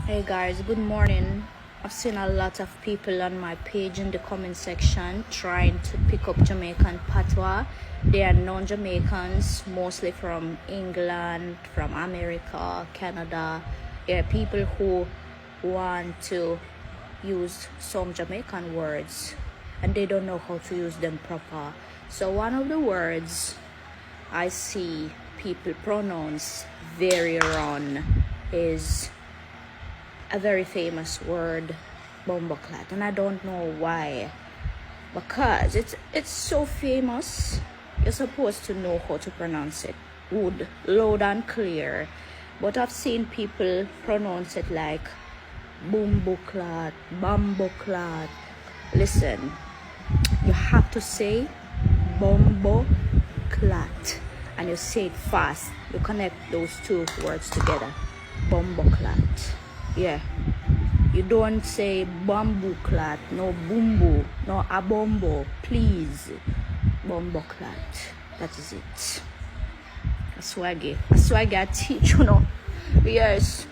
Hey guys, good morning. I've seen a lot of people on my page in the comment section trying to pick up Jamaican Patois. They are non-Jamaicans, mostly from England, from America, Canada. There are people who want to use some Jamaican words and they don't know how to use them proper. So one of the words I see people pronounce very wrong is a very famous word, bumbleclat, and I don't know why, because it's so famous. You're supposed to know how to pronounce it good, loud and clear, but I've seen people pronounce it like bumbleclat, bumbleclat. Listen, you have to say bumbleclat and you say it fast. You connect those two words together, bumbleclat. Yeah, you don't say bamboo clat, no bumbo, no abombo, please. Bumbo clat, that is it. I swaggy I teach, Yes.